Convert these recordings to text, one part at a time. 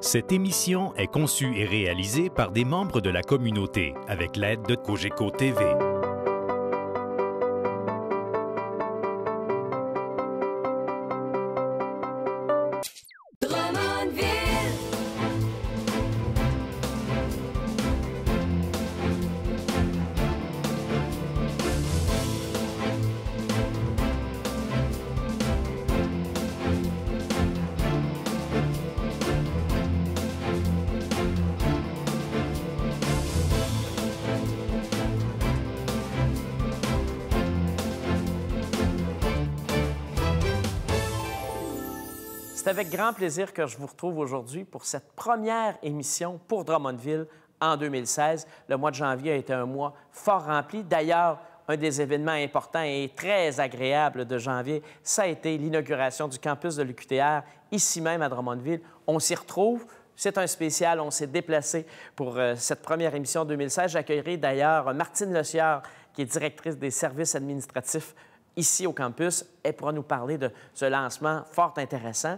Cette émission est conçue et réalisée par des membres de la communauté avec l'aide de Cogeco TV. C'est avec grand plaisir que je vous retrouve aujourd'hui pour cette première émission pour Drummondville en 2016. Le mois de janvier a été un mois fort rempli. D'ailleurs, un des événements importants et très agréables de janvier, ça a été l'inauguration du campus de l'UQTR, ici même à Drummondville. On s'y retrouve. C'est un spécial. On s'est déplacé pour cette première émission 2016. J'accueillerai d'ailleurs Martine Lecieur, qui est directrice des services administratifs ici au campus. Elle pourra nous parler de ce lancement fort intéressant.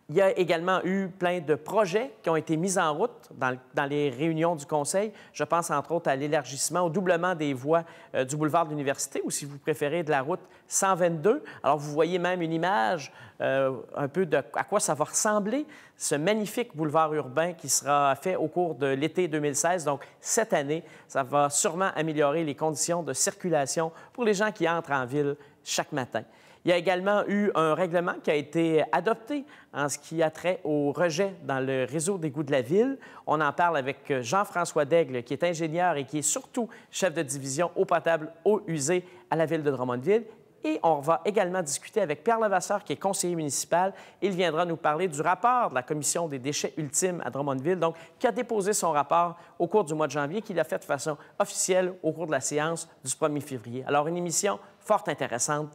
Il y a également eu plein de projets qui ont été mis en route dans les réunions du Conseil. Je pense entre autres à l'élargissement, au doublement des voies du boulevard de l'Université ou, si vous préférez, de la route 122. Alors, vous voyez même une image un peu de à quoi ça va ressembler, ce magnifique boulevard urbain qui sera fait au cours de l'été 2016. Donc, cette année, ça va sûrement améliorer les conditions de circulation pour les gens qui entrent en ville chaque matin. Il y a également eu un règlement qui a été adopté en ce qui a trait au rejet dans le réseau d'égouts de la Ville. On en parle avec Jean-François Daigle, qui est ingénieur et qui est surtout chef de division eau potable, eau usée à la Ville de Drummondville. Et on va également discuter avec Pierre Levasseur, qui est conseiller municipal. Il viendra nous parler du rapport de la Commission des déchets ultimes à Drummondville, donc qui a déposé son rapport au cours du mois de janvier, qu'il a fait de façon officielle au cours de la séance du 1er février. Alors, une émission fort intéressante.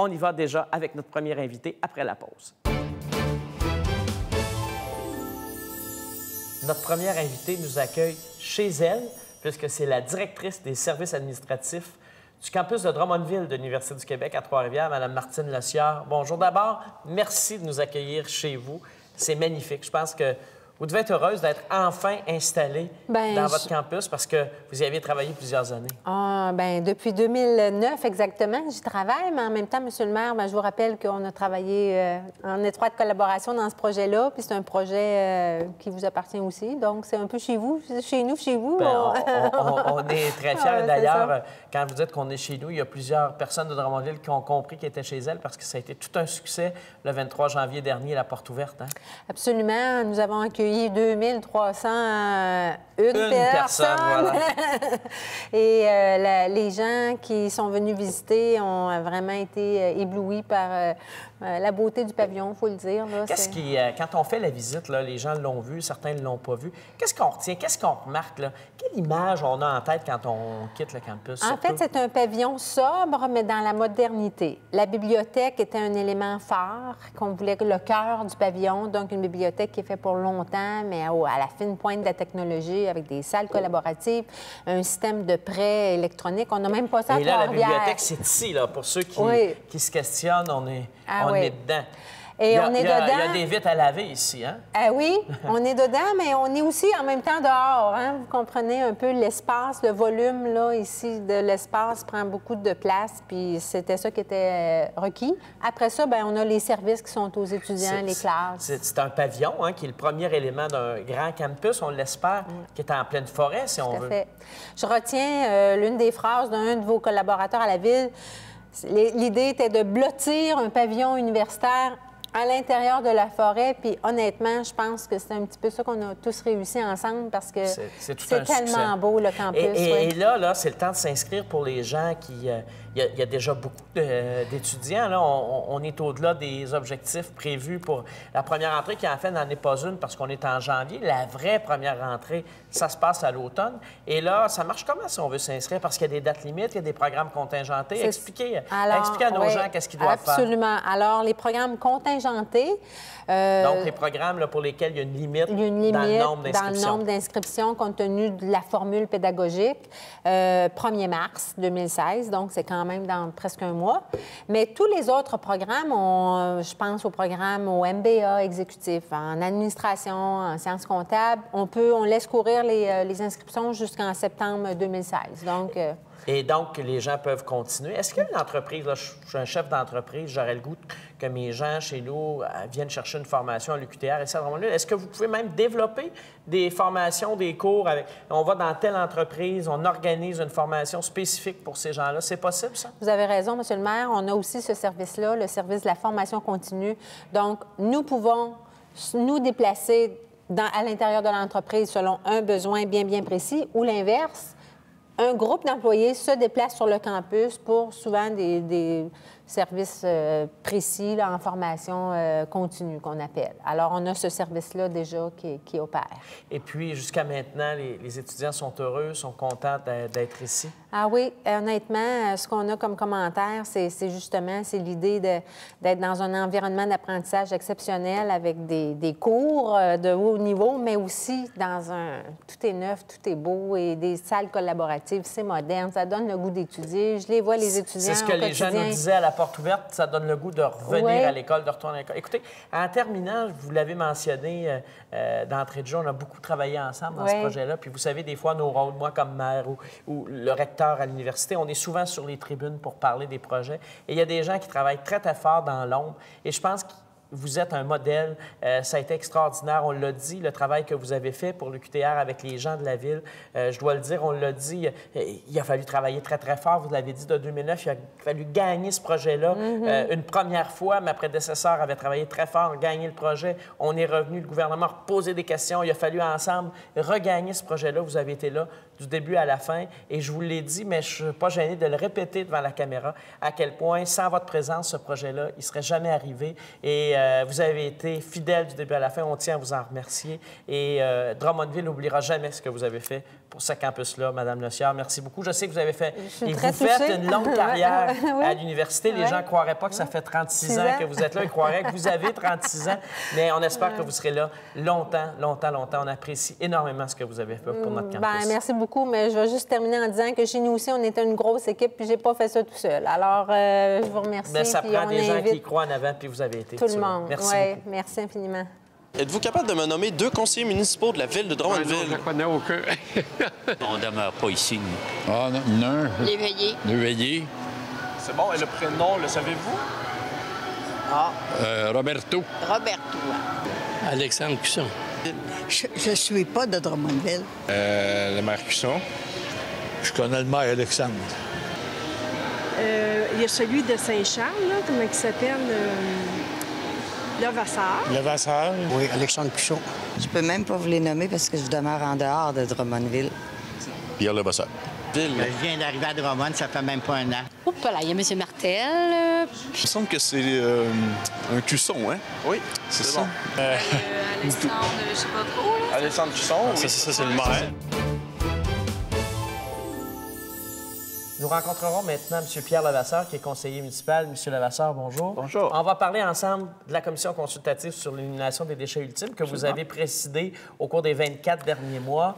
On y va déjà avec notre premier invité après la pause. Notre première invitée nous accueille chez elle, puisque c'est la directrice des services administratifs du campus de Drummondville de l'Université du Québec à Trois-Rivières, Mme Martine Lecieur. Bonjour d'abord. Merci de nous accueillir chez vous. C'est magnifique. Je pense que vous devez être heureuse d'être enfin installée dans votre campus parce que vous y avez travaillé plusieurs années. Depuis 2009 exactement, j'y travaille, mais en même temps, Monsieur le maire, je vous rappelle qu'on a travaillé en étroite collaboration dans ce projet-là, puis c'est un projet qui vous appartient aussi, donc c'est un peu chez vous, chez nous, chez vous. On est très fiers. D'ailleurs, quand vous dites qu'on est chez nous, il y a plusieurs personnes de Drummondville qui ont compris qu'elles étaient chez elles parce que ça a été tout un succès le 23 janvier dernier, la porte ouverte. Hein? Absolument. Nous avons accueilli 2301 personnes. Voilà. Et les gens qui sont venus visiter ont vraiment été éblouis par la beauté du pavillon, il faut le dire. Qu'est-ce qui, quand on fait la visite, là, les gens l'ont vu, certains ne l'ont pas vu. Qu'est-ce qu'on retient? Qu'est-ce qu'on remarque? Là? Quelle image on a en tête quand on quitte le campus? En fait, c'est un pavillon sobre, mais dans la modernité. La bibliothèque était un élément phare qu'on voulait le cœur du pavillon, donc une bibliothèque qui est faite pour longtemps, mais à la fine pointe de la technologie, avec des salles collaboratives, un système de prêt électronique. On n'a même pas ça à Trois-Rivières. Et là, la bibliothèque, c'est ici, là, pour ceux qui se questionnent, on est dedans. Et on est dedans. Il y a des vitres à laver ici, hein? Ah oui, on est dedans, mais on est aussi en même temps dehors. Hein? Vous comprenez un peu l'espace, le volume, là, ici, de l'espace prend beaucoup de place, puis c'était ça qui était requis. Après ça, bien, on a les services qui sont aux étudiants, les classes. C'est un pavillon, hein, qui est le premier élément d'un grand campus, on l'espère, qui est en pleine forêt, si on veut. Tout à fait. Je retiens l'une des phrases d'un de vos collaborateurs à la Ville. L'idée était de blottir un pavillon universitaire à l'intérieur de la forêt, puis honnêtement, je pense que c'est un petit peu ça qu'on a tous réussi ensemble parce que c'est tellement beau, le campus. Et là, c'est le temps de s'inscrire pour les gens qui... Il y a déjà beaucoup d'étudiants. Là, on est au-delà des objectifs prévus pour la première rentrée, qui en fait n'en est pas une parce qu'on est en janvier. La vraie première rentrée, ça se passe à l'automne. Et là, ça marche comment si on veut s'inscrire? Parce qu'il y a des dates limites, il y a des programmes contingentés. Expliquez à nos gens qu'est-ce qu'ils doivent faire. Absolument. Alors, les programmes contingents contingenté. Donc, les programmes là, pour lesquels il y a une limite, dans le nombre d'inscriptions. Compte tenu de la formule pédagogique, 1er mars 2016, donc c'est quand même dans presque un mois. Mais tous les autres programmes, je pense au programme au MBA exécutif, en administration, en sciences comptables, on laisse courir les inscriptions jusqu'en septembre 2016. Et donc, les gens peuvent continuer. Est-ce qu'il y a une entreprise, là, je suis un chef d'entreprise, j'aurais le goût que mes gens chez nous viennent chercher une formation à l'UQTR ici à Drummondville. Est-ce que vous pouvez même développer des formations, des cours avec... On va dans telle entreprise, on organise une formation spécifique pour ces gens-là. C'est possible, ça? Vous avez raison, M. le maire. On a aussi ce service-là, le service de la formation continue. Donc, nous pouvons nous déplacer à l'intérieur de l'entreprise selon un besoin bien précis ou l'inverse. Un groupe d'employés se déplace sur le campus pour souvent des services précis là, en formation continue qu'on appelle. Alors, on a ce service-là déjà qui opère. Et puis, jusqu'à maintenant, les étudiants sont heureux, sont contents d'être ici? Ah oui, honnêtement, ce qu'on a comme commentaire, c'est justement l'idée d'être dans un environnement d'apprentissage exceptionnel avec des cours de haut niveau, mais aussi dans tout est neuf, tout est beau et des salles collaboratives, c'est moderne, ça donne le goût d'étudier. Je les vois, les étudiants. C'est ce que les gens nous disaient à la porte ouverte, ça donne le goût de revenir à l'école, de retourner à l'école. Écoutez, en terminant, vous l'avez mentionné d'entrée de jeu, on a beaucoup travaillé ensemble dans ce projet-là, puis vous savez, des fois, nos rôles, moi comme maire ou le recteur à l'université, on est souvent sur les tribunes pour parler des projets. Et il y a des gens qui travaillent très fort dans l'ombre. Et je pense que vous êtes un modèle. Ça a été extraordinaire. On l'a dit, le travail que vous avez fait pour l'UQTR avec les gens de la ville. Je dois le dire, on l'a dit, il a fallu travailler très fort. Vous l'avez dit, de 2009, il a fallu gagner ce projet-là. Une première fois, ma prédécesseur avait travaillé très fort, gagné le projet. On est revenu, le gouvernement a reposé des questions. Il a fallu ensemble regagner ce projet-là. Vous avez été là du début à la fin. Et je vous l'ai dit, mais je ne suis pas gêné de le répéter devant la caméra, à quel point, sans votre présence, ce projet-là, il ne serait jamais arrivé. Et vous avez été fidèle du début à la fin. On tient à vous en remercier. Et Drummondville n'oubliera jamais ce que vous avez fait pour ce campus-là, Mme Leciard. Merci beaucoup. Je sais que vous avez fait... Et vous faites une longue carrière à l'université. Les gens ne croiraient pas que ça fait 36 ans que vous êtes là. Ils croiraient que vous avez 36 ans. Mais on espère que vous serez là longtemps. On apprécie énormément ce que vous avez fait pour notre campus. Merci beaucoup, mais je vais juste terminer en disant que chez nous aussi, on était une grosse équipe, puis j'ai pas fait ça tout seul. Alors, je vous remercie. Mais ça prend des gens qui y croient en avant, puis vous avez été. Tout le monde. Merci beaucoup. Merci infiniment. Êtes-vous capable de me nommer 2 conseillers municipaux de la ville de Drummondville? Non, je ne connais aucun. On ne demeure pas ici, nous. Ah, non. L'éveillé. L'éveillé. C'est bon, et le prénom, le savez-vous? Roberto. Roberto. Alexandre Cusson. Je ne suis pas de Drummondville. Le maire Cusson. Je connais le maire Alexandre. Il y a celui de Saint-Charles, là, comment il s'appelle? Levasseur. Levasseur. Oui, Alexandre Cusson. Je peux même pas vous les nommer parce que je demeure en dehors de Drummondville. Pierre Levasseur. Je viens d'arriver à Drummond, ça fait même pas un an. Oups, là, il y a M. Martel. Il me semble que c'est un Cusson, hein? Oui, c'est ça. Bon. Alexandre, je sais pas trop. Là. Alexandre Cusson, oui. Ça, c'est le maire. Nous rencontrerons maintenant M. Pierre Levasseur, qui est conseiller municipal. M. Levasseur, bonjour. Bonjour. On va parler ensemble de la commission consultative sur l'élimination des déchets ultimes que vous avez présidée au cours des 24 derniers mois,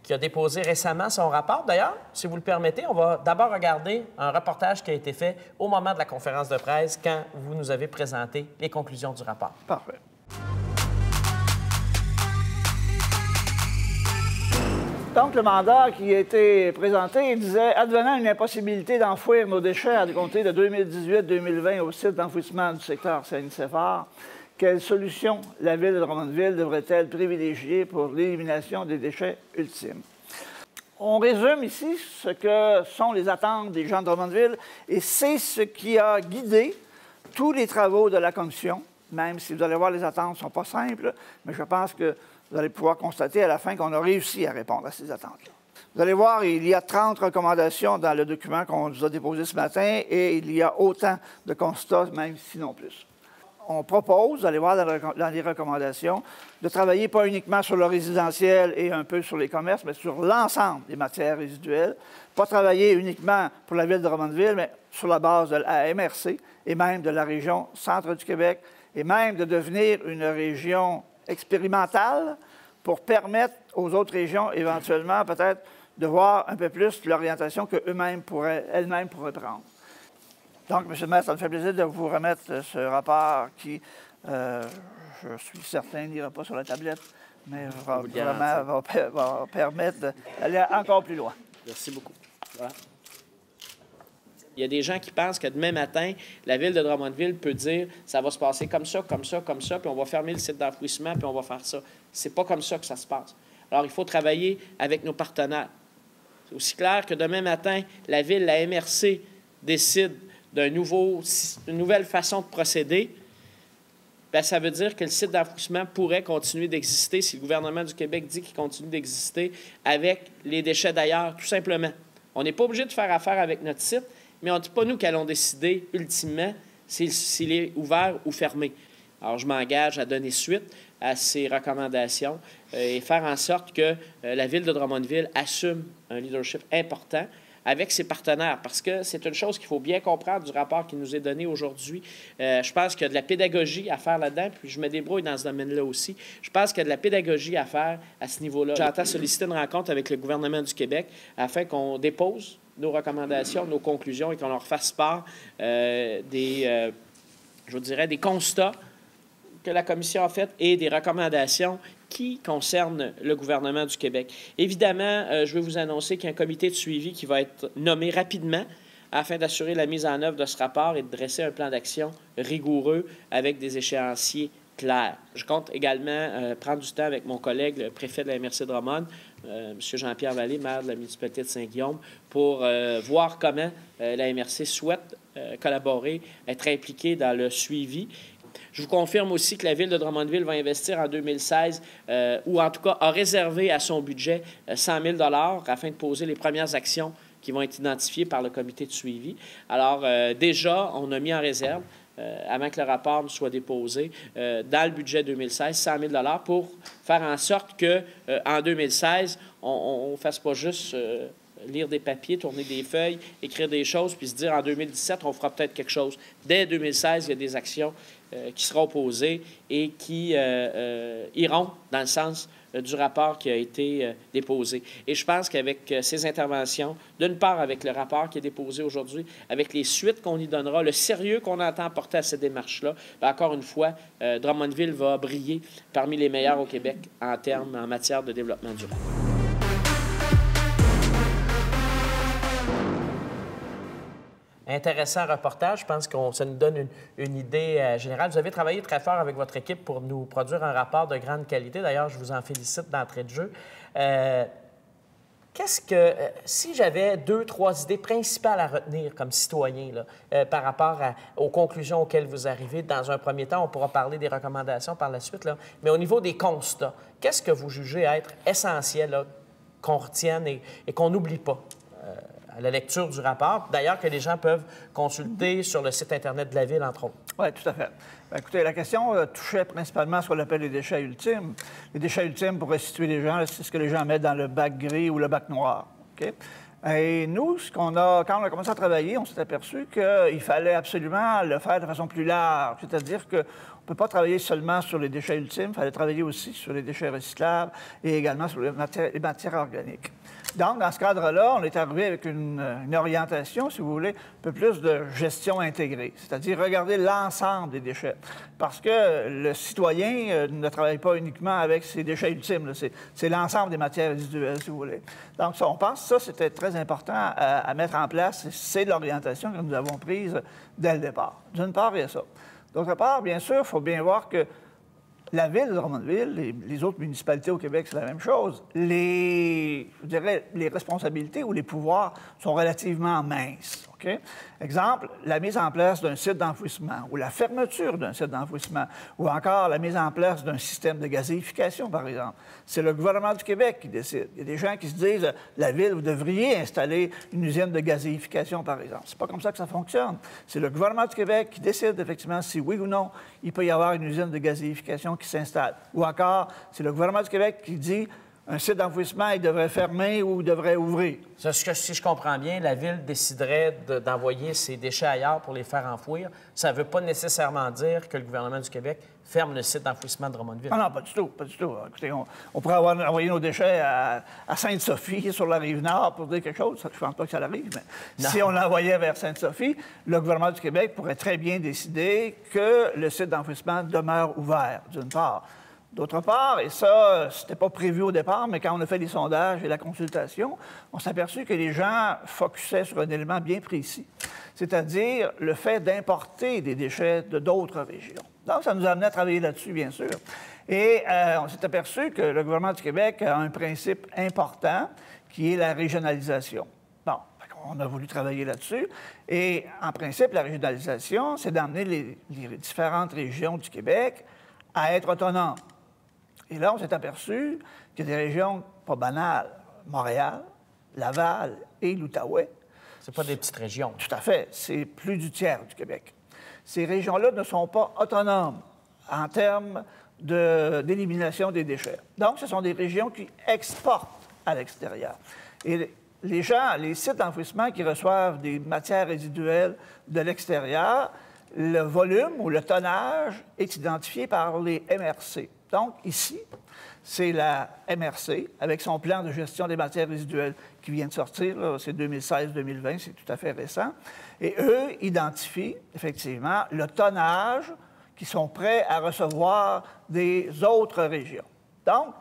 qui a déposé récemment son rapport. D'ailleurs, si vous le permettez, on va d'abord regarder un reportage qui a été fait au moment de la conférence de presse quand vous nous avez présenté les conclusions du rapport. Parfait. Donc, le mandat qui a été présenté disait « Advenant une impossibilité d'enfouir nos déchets à compter de 2018-2020 au site d'enfouissement du secteur Saint-Nicéphore, quelle solution la Ville de Drummondville devrait-elle privilégier pour l'élimination des déchets ultimes? » On résume ici ce que sont les attentes des gens de Drummondville et c'est ce qui a guidé tous les travaux de la commission, même si vous allez voir, les attentes ne sont pas simples, mais je pense que vous allez pouvoir constater à la fin qu'on a réussi à répondre à ces attentes-là. Vous allez voir, il y a 30 recommandations dans le document qu'on vous a déposé ce matin et il y a autant de constats, même sinon plus. On propose, vous allez voir dans les recommandations, de travailler pas uniquement sur le résidentiel et un peu sur les commerces, mais sur l'ensemble des matières résiduelles. Pas travailler uniquement pour la Ville de Drummondville, mais sur la base de la MRC et même de la région centre du Québec et même de devenir une région expérimentale pour permettre aux autres régions, éventuellement, peut-être, de voir un peu plus l'orientation qu'elles-mêmes pourraient prendre. Donc, M. le maire, ça me fait plaisir de vous remettre ce rapport qui, je suis certain, n'ira pas sur la tablette, mais va permettre d'aller encore plus loin. Merci beaucoup. Voilà. Il y a des gens qui pensent que demain matin, la ville de Drummondville peut dire ça va se passer comme ça, comme ça, comme ça, puis on va fermer le site d'enfouissement, puis on va faire ça. C'est pas comme ça que ça se passe. Alors, il faut travailler avec nos partenaires. C'est aussi clair que demain matin, la ville, la MRC, décide d'une nouvelle façon de procéder. Bien, ça veut dire que le site d'enfouissement pourrait continuer d'exister si le gouvernement du Québec dit qu'il continue d'exister avec les déchets d'ailleurs, tout simplement. On n'est pas obligé de faire affaire avec notre site, mais on ne dit pas nous qu'allons décider ultimement s'il est ouvert ou fermé. Alors, je m'engage à donner suite à ces recommandations et faire en sorte que la ville de Drummondville assume un leadership important avec ses partenaires, parce que c'est une chose qu'il faut bien comprendre du rapport qui nous est donné aujourd'hui. Je pense qu'il y a de la pédagogie à faire là-dedans, puis je me débrouille dans ce domaine-là aussi. Je pense qu'il y a de la pédagogie à faire à ce niveau-là. J'entends solliciter une rencontre avec le gouvernement du Québec afin qu'on dépose nos recommandations, nos conclusions et qu'on leur fasse part des constats que la Commission a fait et des recommandations qui concernent le gouvernement du Québec. Évidemment, je veux vous annoncer qu'il y a un comité de suivi qui va être nommé rapidement afin d'assurer la mise en œuvre de ce rapport et de dresser un plan d'action rigoureux avec des échéanciers clairs. Je compte également prendre du temps avec mon collègue, le préfet de la MRC Drummond, M. Jean-Pierre Vallée, maire de la municipalité de Saint-Guillaume, pour voir comment la MRC souhaite collaborer, être impliquée dans le suivi. Je vous confirme aussi que la ville de Drummondville va investir en 2016, ou en tout cas a réservé à son budget 100 000 $ afin de poser les premières actions qui vont être identifiées par le comité de suivi. Alors, déjà, on a mis en réserve, avant que le rapport ne soit déposé, dans le budget 2016, 100 000 $ pour faire en sorte qu'en 2016, on ne fasse pas juste lire des papiers, tourner des feuilles, écrire des choses, puis se dire en 2017, on fera peut-être quelque chose. Dès 2016, il y a des actions qui seront posées et qui iront dans le sens du rapport qui a été déposé. Et je pense qu'avec ces interventions, d'une part avec le rapport qui est déposé aujourd'hui, avec les suites qu'on y donnera, le sérieux qu'on entend porter à cette démarche-là, bien, encore une fois, Drummondville va briller parmi les meilleurs au Québec en matière de développement durable. Intéressant reportage. Je pense que ça nous donne une idée générale. Vous avez travaillé très fort avec votre équipe pour nous produire un rapport de grande qualité. D'ailleurs, je vous en félicite d'entrée de jeu. Si j'avais 2-3 idées principales à retenir comme citoyen là, par rapport aux conclusions auxquelles vous arrivez, dans un premier temps, on pourra parler des recommandations par la suite, là, mais au niveau des constats, qu'est-ce que vous jugez être essentiel là, qu'on retienne et qu'on n'oublie pas à la lecture du rapport, d'ailleurs que les gens peuvent consulter sur le site Internet de la Ville, entre autres? Oui, tout à fait. Bien, écoutez, la question touchait principalement ce qu'on appelle les déchets ultimes. Les déchets ultimes, pour restituer les gens, c'est ce que les gens mettent dans le bac gris ou le bac noir. Okay? Et nous, quand on a commencé à travailler, on s'est aperçu qu'il fallait absolument le faire de façon plus large, c'est-à-dire qu'on ne peut pas travailler seulement sur les déchets ultimes, il fallait travailler aussi sur les déchets recyclables et également sur les matières organiques. Donc, dans ce cadre-là, on est arrivé avec une orientation, si vous voulez, un peu plus de gestion intégrée, c'est-à-dire regarder l'ensemble des déchets. Parce que le citoyen ne travaille pas uniquement avec ses déchets ultimes, c'est l'ensemble des matières résiduelles, si vous voulez. Donc, on pense que ça, c'était très important à mettre en place. C'est l'orientation que nous avons prise dès le départ. D'une part, il y a ça. D'autre part, bien sûr, il faut bien voir que la ville de Drummondville, les autres municipalités au Québec, c'est la même chose. Les responsabilités ou les pouvoirs sont relativement minces. Okay? Exemple, la mise en place d'un site d'enfouissement ou la fermeture d'un site d'enfouissement ou encore la mise en place d'un système de gazéification, par exemple. C'est le gouvernement du Québec qui décide. Il y a des gens qui se disent « la ville, vous devriez installer une usine de gazéification, par exemple ». C'est pas comme ça que ça fonctionne. C'est le gouvernement du Québec qui décide effectivement si oui ou non il peut y avoir une usine de gazéification qui s'installe. Ou encore, c'est le gouvernement du Québec qui dit un site d'enfouissement, il devrait fermer ou il devrait ouvrir. Si je comprends bien, la Ville déciderait d'envoyer ses déchets ailleurs pour les faire enfouir. Ça ne veut pas nécessairement dire que le gouvernement du Québec ferme le site d'enfouissement de Drummondville. Ah non, pas du tout, pas du tout. Écoutez, on pourrait envoyer nos déchets à Sainte-Sophie, sur la Rive-Nord, pour dire quelque chose. Je ne pense pas que ça arrive, mais si on l'envoyait vers Sainte-Sophie, le gouvernement du Québec pourrait très bien décider que le site d'enfouissement demeure ouvert, d'une part. D'autre part, et ça, c'était pas prévu au départ, mais quand on a fait les sondages et la consultation, on s'est aperçu que les gens focusaient sur un élément bien précis, c'est-à-dire le fait d'importer des déchets de d'autres régions. Donc, ça nous a amené à travailler là-dessus, bien sûr. Et on s'est aperçu que le gouvernement du Québec a un principe important qui est la régionalisation. Bon, on a voulu travailler là-dessus. Et en principe, la régionalisation, c'est d'amener les différentes régions du Québec à être autonomes. Et là, on s'est aperçu qu'il y a des régions pas banales. Montréal, Laval et l'Outaouais. C'est pas des petites régions. Tout à fait. C'est plus du tiers du Québec. Ces régions-là ne sont pas autonomes en termes d'élimination des déchets. Donc, ce sont des régions qui exportent à l'extérieur. Et les gens, les sites d'enfouissement qui reçoivent des matières résiduelles de l'extérieur, le volume ou le tonnage est identifié par les MRC. Donc, ici, c'est la MRC, avec son plan de gestion des matières résiduelles qui vient de sortir, c'est 2016-2020, c'est tout à fait récent. Et eux identifient, effectivement, le tonnage qui sont prêts à recevoir des autres régions. Donc,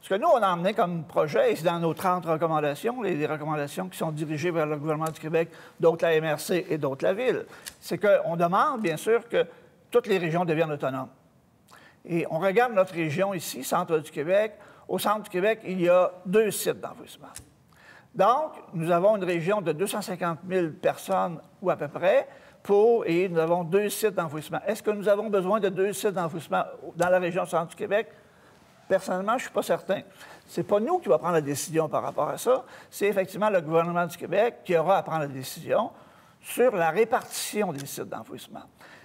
ce que nous, on a emmené comme projet, et c'est dans nos 30 recommandations, les recommandations qui sont dirigées vers le gouvernement du Québec, d'autres la MRC et d'autres la Ville, c'est qu'on demande, bien sûr, que toutes les régions deviennent autonomes. Et on regarde notre région ici, centre du Québec. Au centre du Québec, il y a 2 sites d'enfouissement. Donc, nous avons une région de 250 000 personnes, ou à peu près, et nous avons 2 sites d'enfouissement. Est-ce que nous avons besoin de 2 sites d'enfouissement dans la région centre du Québec? Personnellement, je ne suis pas certain. Ce n'est pas nous qui va prendre la décision par rapport à ça. C'est effectivement le gouvernement du Québec qui aura à prendre la décision sur la répartition des sites d'enfouissement.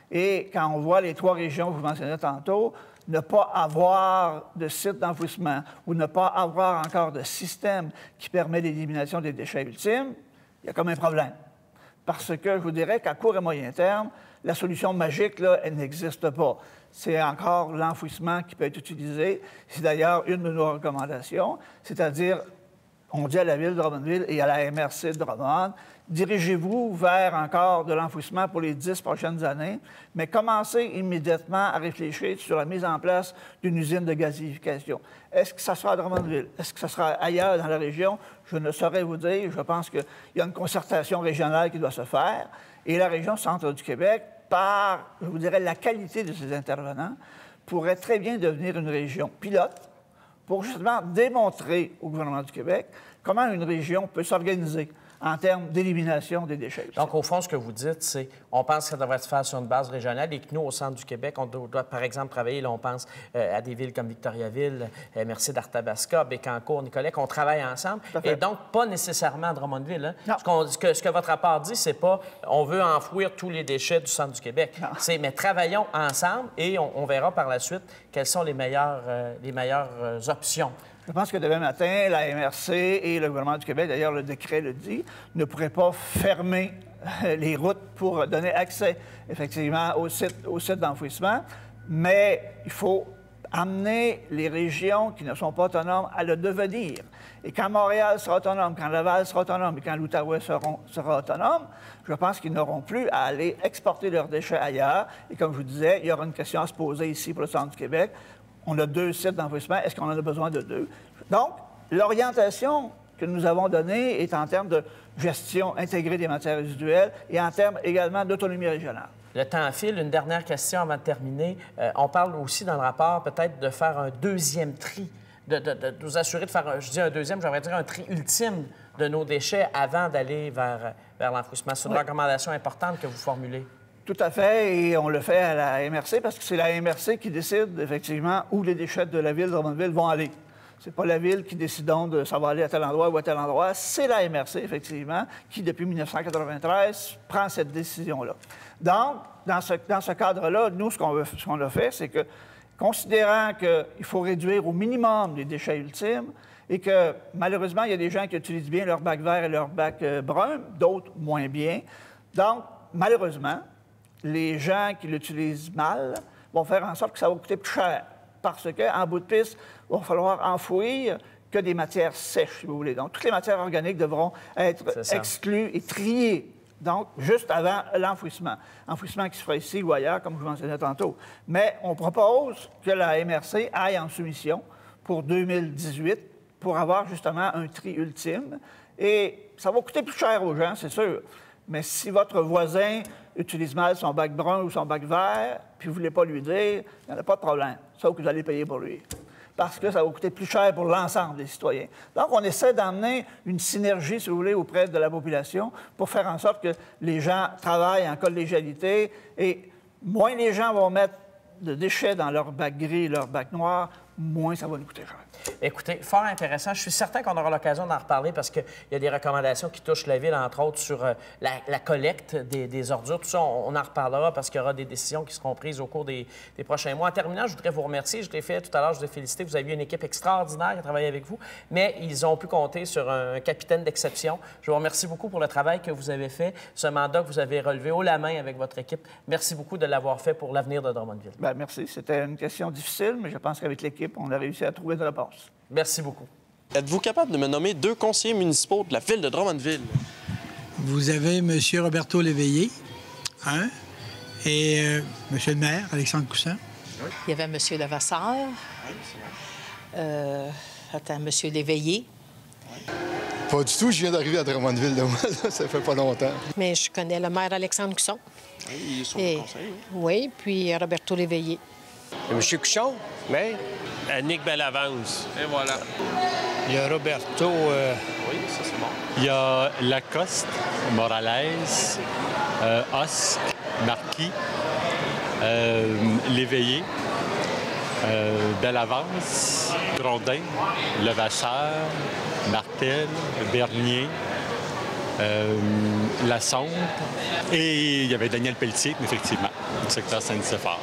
Et quand on voit les 3 régions que vous mentionnez tantôt, ne pas avoir de site d'enfouissement ou ne pas avoir encore de système qui permet l'élimination des déchets ultimes, il y a comme un problème. Parce que je vous dirais qu'à court et moyen terme, la solution magique, là, elle n'existe pas. C'est encore l'enfouissement qui peut être utilisé. C'est d'ailleurs une de nos recommandations, c'est-à-dire, on dit à la Ville de Drummondville et à la MRC de Drummond, dirigez-vous vers encore de l'enfouissement pour les 10 prochaines années, mais commencez immédiatement à réfléchir sur la mise en place d'une usine de gazéification. Est-ce que ça sera à Drummondville? Est-ce que ça sera ailleurs dans la région? Je ne saurais vous dire. Je pense qu'il y a une concertation régionale qui doit se faire. Et la région centre du Québec, par, je vous dirais, la qualité de ses intervenants, pourrait très bien devenir une région pilote pour justement démontrer au gouvernement du Québec comment une région peut s'organiser en termes d'élimination des déchets. Donc, au fond, ce que vous dites, c'est on pense que ça devrait se faire sur une base régionale et que nous, au centre du Québec, on doit, par exemple, travailler, là, on pense à des villes comme Victoriaville, Merci d'Arthabasca, Bécancour, Nicolet, qu'on travaille ensemble. Et donc, pas nécessairement à Drummondville. Hein? Ce que votre rapport dit, c'est pas on veut enfouir tous les déchets du centre du Québec. C'est mais travaillons ensemble et on verra par la suite quelles sont les meilleures options. Je pense que demain matin, la MRC et le gouvernement du Québec, d'ailleurs le décret le dit, ne pourraient pas fermer les routes pour donner accès effectivement au site d'enfouissement, mais il faut amener les régions qui ne sont pas autonomes à le devenir. Et quand Montréal sera autonome, quand Laval sera autonome et quand l'Outaouais sera autonome, je pense qu'ils n'auront plus à aller exporter leurs déchets ailleurs. Et comme je vous disais, il y aura une question à se poser ici pour le centre du Québec. On a 2 sites d'enfouissement. Est-ce qu'on en a besoin de 2? Donc, l'orientation que nous avons donnée est en termes de gestion intégrée des matières résiduelles et en termes également d'autonomie régionale. Le temps file. Une dernière question avant de terminer. On parle aussi dans le rapport peut-être de faire un deuxième tri, de nous assurer de faire, je dis un deuxième, j'aimerais dire un tri ultime de nos déchets avant d'aller vers l'enfouissement. C'est une recommandation importante que vous formulez. Tout à fait, et on le fait à la MRC parce que c'est la MRC qui décide effectivement où les déchets de la Ville de Drummondville vont aller. C'est pas la Ville qui décide donc de ça va aller à tel endroit ou à tel endroit, c'est la MRC, effectivement, qui, depuis 1993, prend cette décision-là. Donc, dans ce cadre-là, nous, ce qu'on a fait, c'est que, considérant qu'il faut réduire au minimum les déchets ultimes, et que malheureusement, il y a des gens qui utilisent bien leur bac vert et leur bac brun, d'autres moins bien. Donc, malheureusement, les gens qui l'utilisent mal vont faire en sorte que ça va coûter plus cher parce qu'en bout de piste, il va falloir enfouir que des matières sèches, si vous voulez. Donc, toutes les matières organiques devront être exclues et triées. Donc, juste avant l'enfouissement. Enfouissement qui se fera ici ou ailleurs, comme je vous mentionnais tantôt. Mais on propose que la MRC aille en soumission pour 2018 pour avoir justement un tri ultime. Et ça va coûter plus cher aux gens, c'est sûr. Mais si votre voisin utilise mal son bac brun ou son bac vert, puis vous ne voulez pas lui dire, il n'y en a pas de problème. Sauf que vous allez payer pour lui. Parce que ça va coûter plus cher pour l'ensemble des citoyens. Donc, on essaie d'emmener une synergie, si vous voulez, auprès de la population pour faire en sorte que les gens travaillent en collégialité et moins les gens vont mettre de déchets dans leur bac gris, leur bac noir, moins ça va nous coûter cher. Écoutez, fort intéressant. Je suis certain qu'on aura l'occasion d'en reparler parce qu'il y a des recommandations qui touchent la Ville, entre autres, sur la collecte des ordures. Tout ça, on en reparlera parce qu'il y aura des décisions qui seront prises au cours des prochains mois. En terminant, je voudrais vous remercier. Je l'ai fait tout à l'heure, je vous ai félicité. Vous avez eu une équipe extraordinaire qui a travaillé avec vous, mais ils ont pu compter sur un capitaine d'exception. Je vous remercie beaucoup pour le travail que vous avez fait, ce mandat que vous avez relevé haut la main avec votre équipe. Merci beaucoup de l'avoir fait pour l'avenir de Drummondville. Bien, merci. C'était une question difficile, mais je pense qu'avec l'équipe, on a réussi à trouver une réponse. Merci beaucoup. Êtes-vous capable de me nommer 2 conseillers municipaux de la Ville de Drummondville? Vous avez M. Roberto Léveillé, et M. le maire, Alexandre Cousin. Oui. Il y avait M. Levasseur. Oui, c'est bon. M. Léveillé. Oui. Pas du tout, je viens d'arriver à Drummondville, de moi, ça fait pas longtemps. Mais je connais le maire Alexandre Cousin. Oui, il est sur le conseil. Oui, puis Roberto Léveillé. M. Cuchon, maire. Annick Bellavance. Et voilà. Il y a Roberto. Oui, ça c'est bon. Il y a Lacoste, Morales, Osc, Marquis, Léveillé, Bellavance, Grondin, Levasseur, Martel, Bernier, Lassonde. Et il y avait Daniel Pelletier, effectivement, du secteur Saint-Nicéphore.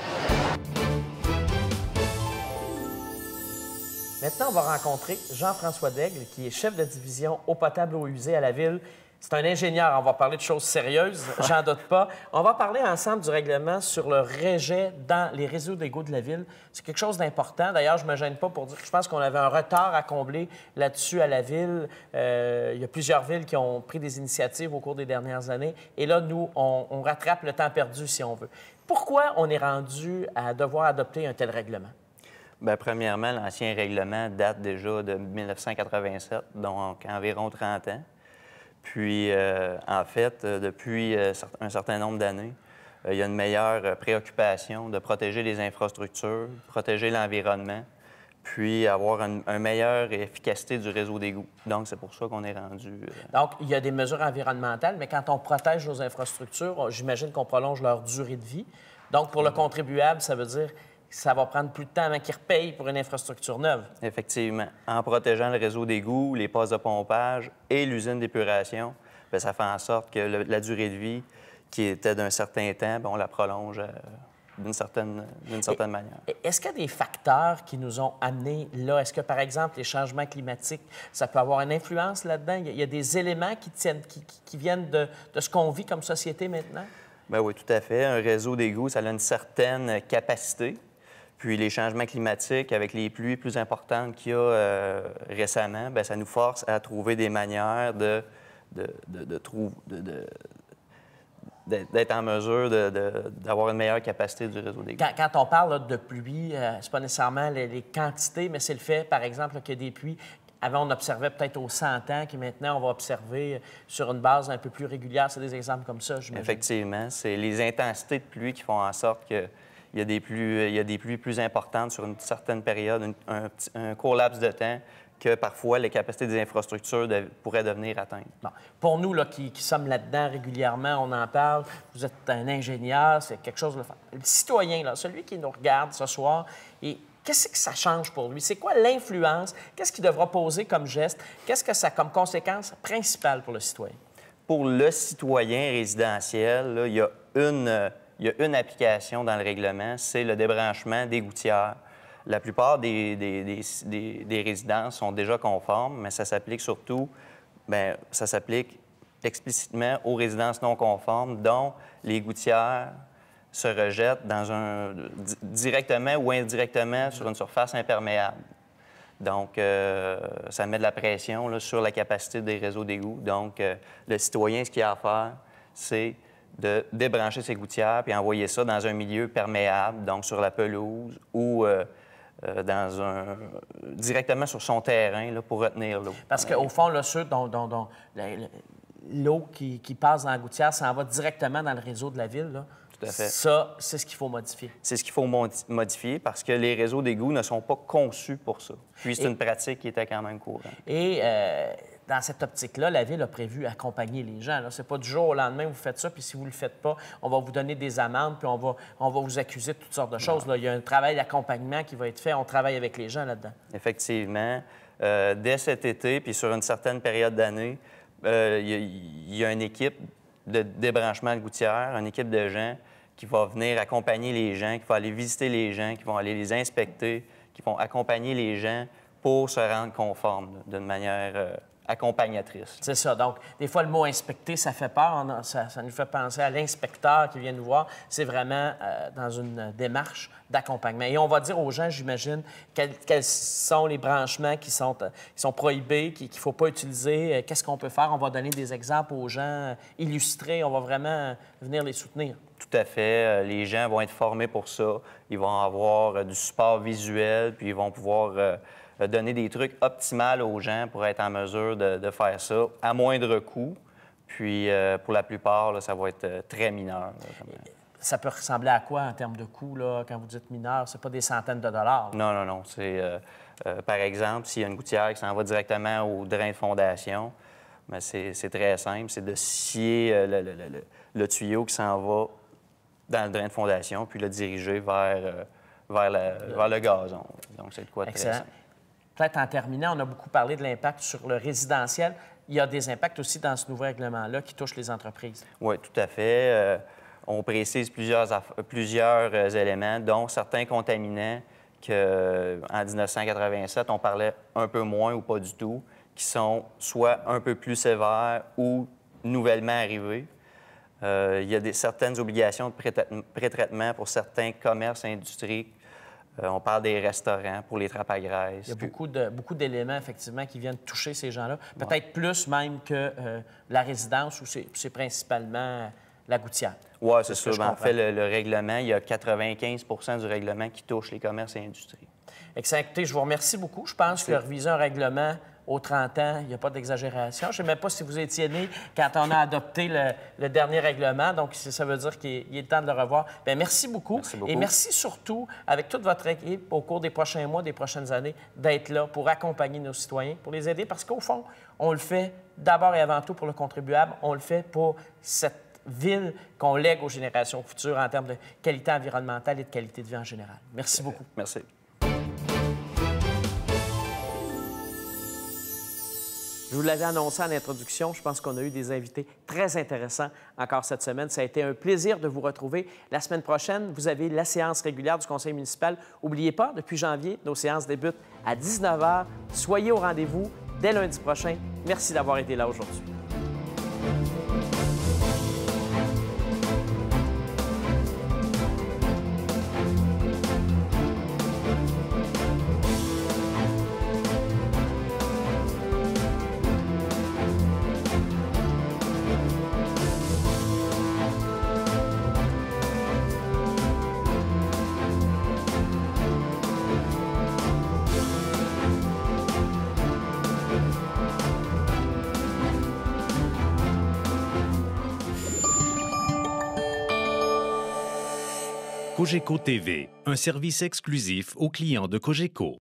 Maintenant, on va rencontrer Jean-François Daigle, qui est chef de division eau potable, eau usée à la Ville. C'est un ingénieur. On va parler de choses sérieuses, j'en doute pas. On va parler ensemble du règlement sur le rejet dans les réseaux d'égouts de la Ville. C'est quelque chose d'important. D'ailleurs, je ne me gêne pas pour dire que je pense qu'on avait un retard à combler là-dessus à la Ville. Il y a plusieurs villes qui ont pris des initiatives au cours des dernières années. Et là, nous, on rattrape le temps perdu, si on veut. Pourquoi on est rendu à devoir adopter un tel règlement? Bien, premièrement, l'ancien règlement date déjà de 1987, donc environ 30 ans. Puis, en fait, depuis un certain nombre d'années, il y a une meilleure préoccupation de protéger les infrastructures, protéger l'environnement, puis avoir une meilleure efficacité du réseau d'égouts. Donc, c'est pour ça qu'on est rendu... Donc, il y a des mesures environnementales, mais quand on protège nos infrastructures, j'imagine qu'on prolonge leur durée de vie. Donc, pour le contribuable, ça veut dire... ça va prendre plus de temps avant qu'ils repayent pour une infrastructure neuve. Effectivement. En protégeant le réseau d'égouts, les postes de pompage et l'usine d'épuration, bien, ça fait en sorte que la durée de vie, qui était d'un certain temps, bien, on la prolonge d'une certaine manière. Est-ce qu'il y a des facteurs qui nous ont amenés là? Est-ce que, par exemple, les changements climatiques, ça peut avoir une influence là-dedans? Il y a des éléments qui viennent de ce qu'on vit comme société maintenant? Bien oui, tout à fait. Un réseau d'égouts, ça a une certaine capacité. Puis les changements climatiques, avec les pluies plus importantes qu'il y a récemment, bien, ça nous force à trouver des manières d'être en mesure d'avoir une meilleure capacité du réseau d'égouts. Quand on parle là, de pluie, c'est pas nécessairement les quantités, mais c'est le fait, par exemple, qu'il y a des pluies. Avant, on observait peut-être aux 100 ans, qui maintenant, on va observer sur une base un peu plus régulière. C'est des exemples comme ça, j'imagine. Effectivement. C'est les intensités de pluie qui font en sorte que il y a des pluies plus importantes sur une certaine période, un court laps de temps, que parfois les capacités des infrastructures pourraient devenir atteintes. Bon. Pour nous là, qui sommes là-dedans régulièrement, on en parle, vous êtes un ingénieur, c'est quelque chose de... Le citoyen, là, celui qui nous regarde ce soir, et qu'est-ce que ça change pour lui? C'est quoi l'influence? Qu'est-ce qu'il devra poser comme geste? Qu'est-ce que ça a comme conséquence principale pour le citoyen? Pour le citoyen résidentiel, là, il y a une application dans le règlement, c'est le débranchement des gouttières la plupart des résidences sont déjà conformes, mais ça s'applique surtout, bien, ça s'applique explicitement aux résidences non conformes, dont les gouttières se rejettent directement ou indirectement sur une surface imperméable. Donc, ça met de la pression là, sur la capacité des réseaux d'égouts. Donc, le citoyen, ce qu'il a à faire, c'est de débrancher ses gouttières puis envoyer ça dans un milieu perméable, donc sur la pelouse ou directement sur son terrain là, pour retenir l'eau. Parce qu'au fond, là, ceux dont l'eau qui passe dans la gouttière, ça en va directement dans le réseau de la ville, là. Tout à fait. Ça, c'est ce qu'il faut modifier. C'est ce qu'il faut modifier parce que les réseaux d'égouts ne sont pas conçus pour ça. Puis c'est une pratique qui était quand même courante. Et dans cette optique-là, la Ville a prévu accompagner les gens. Ce n'est pas du jour au lendemain que vous faites ça, puis si vous ne le faites pas, on va vous donner des amendes, puis on va vous accuser de toutes sortes de choses. Là, il y a un travail d'accompagnement qui va être fait. On travaille avec les gens là-dedans. Effectivement. Dès cet été, puis sur une certaine période d'année, il y a une équipe de débranchement de gouttières, une équipe de gens qui va venir accompagner les gens, qui va aller visiter les gens, qui vont aller les inspecter, qui vont accompagner les gens pour se rendre conformes d'une manière accompagnatrice. C'est ça. Donc, des fois, le mot « inspecter », ça fait peur. Ça nous fait penser à l'inspecteur qui vient nous voir. C'est vraiment dans une démarche d'accompagnement. Et on va dire aux gens, j'imagine, quels sont les branchements qui sont prohibés, qu'il ne faut pas utiliser, qu'est-ce qu'on peut faire. On va donner des exemples aux gens illustrés. On va vraiment venir les soutenir. Tout à fait. Les gens vont être formés pour ça. Ils vont avoir du support visuel, puis ils vont pouvoir donner des trucs optimaux aux gens pour être en mesure de faire ça à moindre coût. Puis, pour la plupart, là, ça va être très mineur. Là, Ça peut ressembler à quoi en termes de coût, là, quand vous dites mineur? C'est pas des centaines de dollars. Là. Non. C'est, par exemple, s'il y a une gouttière qui s'en va directement au drain de fondation, bien, c'est très simple. C'est de scier le tuyau qui s'en va dans le drain de fondation, puis le diriger vers le gazon. Donc, c'est de quoi de très simple. Peut-être en terminant, on a beaucoup parlé de l'impact sur le résidentiel. Il y a des impacts aussi dans ce nouveau règlement-là qui touchent les entreprises. Oui, tout à fait. On précise plusieurs éléments, dont certains contaminants qu'en 1987, on parlait un peu moins ou pas du tout, qui sont soit un peu plus sévères ou nouvellement arrivés. Il y a certaines obligations de pré-traitement pour certains commerces et industries. On parle des restaurants pour les trappes à graisse. Il y a beaucoup d'éléments, effectivement, qui viennent toucher ces gens-là. Peut-être plus même que la résidence, où c'est principalement la gouttière. Oui, c'est ça. En fait, le règlement, il y a 95 du règlement qui touche les commerces et industries. Excellent. Écoutez, je vous remercie beaucoup. Je pense que réviser un règlement aux 30 ans, il n'y a pas d'exagération. Je ne sais même pas si vous étiez né quand on a adopté le dernier règlement. Donc, ça veut dire qu'il est temps de le revoir. Bien, merci beaucoup. Merci beaucoup. Et merci surtout, avec toute votre équipe, au cours des prochains mois, des prochaines années, d'être là pour accompagner nos citoyens, pour les aider. Parce qu'au fond, on le fait d'abord et avant tout pour le contribuable. On le fait pour cette ville qu'on lègue aux générations futures en termes de qualité environnementale et de qualité de vie en général. Merci beaucoup. Merci. Je vous l'avais annoncé en introduction, je pense qu'on a eu des invités très intéressants encore cette semaine. Ça a été un plaisir de vous retrouver. La semaine prochaine, vous avez la séance régulière du conseil municipal. N'oubliez pas, depuis janvier, nos séances débutent à 19 h. Soyez au rendez-vous dès lundi prochain. Merci d'avoir été là aujourd'hui. Cogeco TV, un service exclusif aux clients de Cogeco.